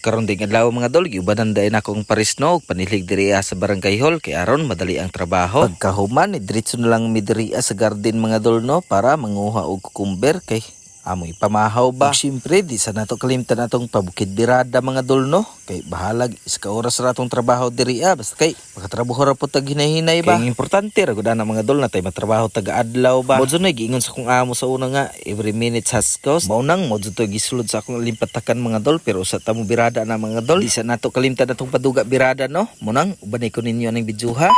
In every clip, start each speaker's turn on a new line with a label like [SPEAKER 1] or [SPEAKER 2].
[SPEAKER 1] Karon ding adlaw mga dol, giubanan dayon akong parisno ug panilig diri sa barangay hall kay aron madali ang trabaho. Pagkahuman, diretso na lang mi diri sa garden mga dol no para manguha og cucumber kay amoy pamahaw ba. Ug syempre di sa nato kalimtan atong pabukid birada mga dol no. Kay bahalag iska oras ra atong trabaho diri basta kay makatrabaho ra pud tag hinay-hinay ba. Kay importante ra gud na mga dol natay matrabaho taga adlaw ba. Modso na giingon sa kong amo sa una nga every minute has cost. Mao nang modso to gisulod sa akong limpatakan mga dol pero sa tamo birada na mga dol. Di sa nato kalimtan atong paduga birada no. Munang ubanay ko ninyo ning bidyuha.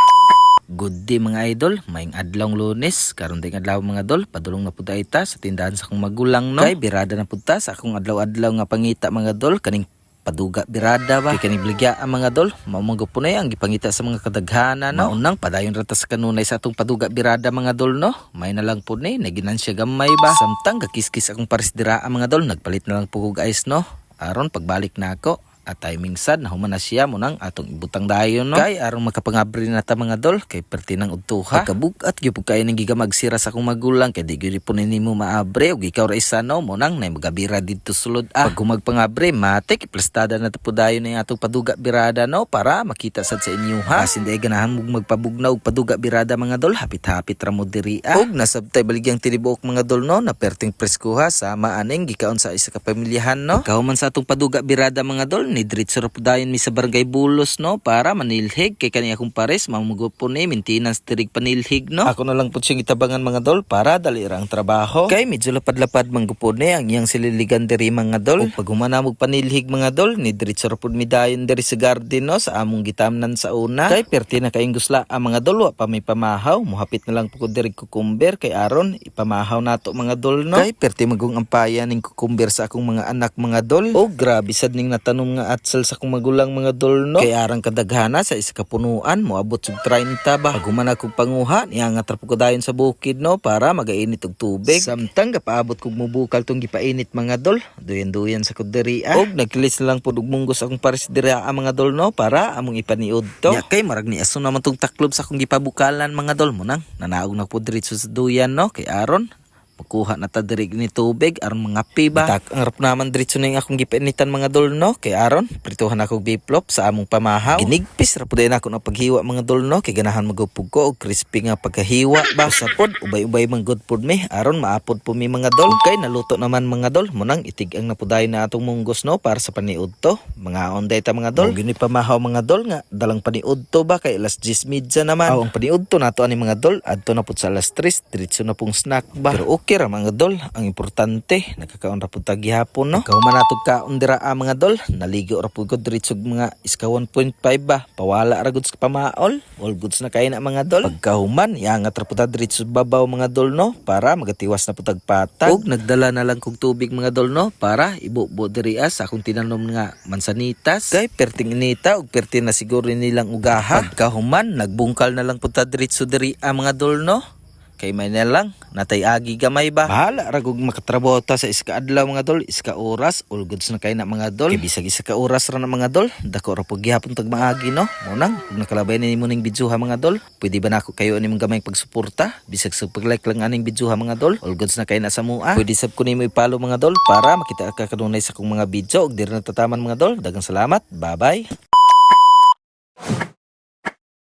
[SPEAKER 1] Good day mga idol, maing adlawng Lunes, karon ding adlaw mga dol, padulong na pud ta sa tindahan sa akong magulang no. Kay birada na pud ta sa akong adlaw-adlaw nga pangita mga dol, kaning paduga birada ba. Kay kaning bligya ang mga dol, mao man gyud ang gipangita sa mga kadaghana no. Maunang padayon ra ta sa kanunay sa atong paduga birada mga dol no. May na lang pud ni naginansya gamay ba. Samtang gakiskis akong pares dira mga dol, nagpalit na lang pug og ice no. Aron pagbalik na ako at timing sad na human na siya mo nang atong ibutang dayon no. Kay aron makapangabri na ta mga dol kay perti ng udtuha. Pagkabugat gyud kay nang gigamagsira sa akong magulang kay di gyud po nimo maabre ug ikaw ra isa no mo nang nay magabira didto sulod Pag humagpangabri matik iplastada na ta pud dayon ning atong paduga birada no para makita sad sa inyo ha. Basin day ganahan mo magpabugnaw og paduga birada mga dol, hapit-hapit ra mo diri ug nasabtay baligyang tinibuok mga dol no na perting preskuha sama aning gikaon sa isa ka pamilyahan no. Kauman sa atong paduga birada mga dol ni diretso ra pud dayon mi sa barangay Bulos no para manilhig kay kani akong pares mamugo po ni maintenance tirig panilhig no. Ako na lang pud siyang itabangan mga dol para dali ra ang trabaho. Kay medyo lapad-lapad manggupod ni ang iyang sililigan diri mga dol. Ug pag humanamog panilhig mga dol ni diretso ra pud mi dayon diri sa garden no sa among gitamnan sa una. Kay perti na kaayong gusla ang mga dol wa pa may pamahaw, mohapit na lang pud diri cucumber kay aron ipamahaw nato mga dol no. Kay perti magong ampayan ning cucumber sa akong mga anak mga dol. O grabe sad ning natanom nga atsal sa akong magulang mga dol no. Kay arang kadaghana sa isa ka punuan moabot sug 30 ba. Pag human akong panguha niya nga trapo ko dayon sa bukid no para magainit og tubig. Samtang gapaabot kog mubukal tong gipainit mga dol. Duyan-duyan sa kuderia. Og nagkilis lang pud og munggos akong pares dira mga dol no para among ipaniud to. Ya kay marag ni aso naman tong taklob sa akong gipabukalan mga dol mo nang nanaog na pud diretso sa duyan no kay aron makuha na ta diri ni tubig aron mangapi ba. Tak ang rap naman diretso ning akong gipainitan mga dol no kay aron prituhan ako biplop sa among pamahaw. Ginigpis ra pud ako na paghiwa mga dol no kay ganahan magupog ko og crispy nga pagkahiwa ba. Sa pod ubay-ubay man good pod mi aron maapod po mi mga dol. Kay naluto naman mga dol munang itig-ang napuday na atong munggos no para sa paniud to. Mga onday ta mga dol. Gini pamahaw mga dol nga dalang paniud to ba kay alas 10:30 naman. Ang paniud to nato ani mga dol adto na pud sa alas 3 diretso na pong snack ba. Pero okay ra mga dol, ang importante nakakaon ra pud tag gihapon no. Kahuman natog kaon dira mga dol, naligo ra pud gud diretso mga iska 1.5 ba. Pawala ra gud sa pamaol, all goods na kay na mga dol. Pagkahuman iangat ra pud ta diretso babaw mga dol no para magatiwas na pud tag patag. Ug nagdala na lang kog tubig mga dol no para ibubo diri sa akong tinanom nga mansanitas. Kay perting inita ug perti na siguro nilang ugaha. Pagkahuman nagbungkal na lang pud ta diretso diri mga dol no. Kay may na lang, natay agi gamay ba. Bahala ragog makatrabaho ta sa iska adlaw mga dol, iska oras, all goods na kay na mga dol. Kay bisag isa ka oras ra na mga dol, dako ra pud gihapon tag maagi no. Munang kung nakalabay na nimo ning bidyuha mga dol, pwede ba nako kayo nimong gamay pagsuporta? Bisag sa pag-like lang aning bidyuha mga dol, all goods na kay na sa mua. Pwede sab ko nimo i-follow mga dol para makita ka kanunay sa kong mga video ug diri na tataman mga dol. Daghang salamat. Bye-bye.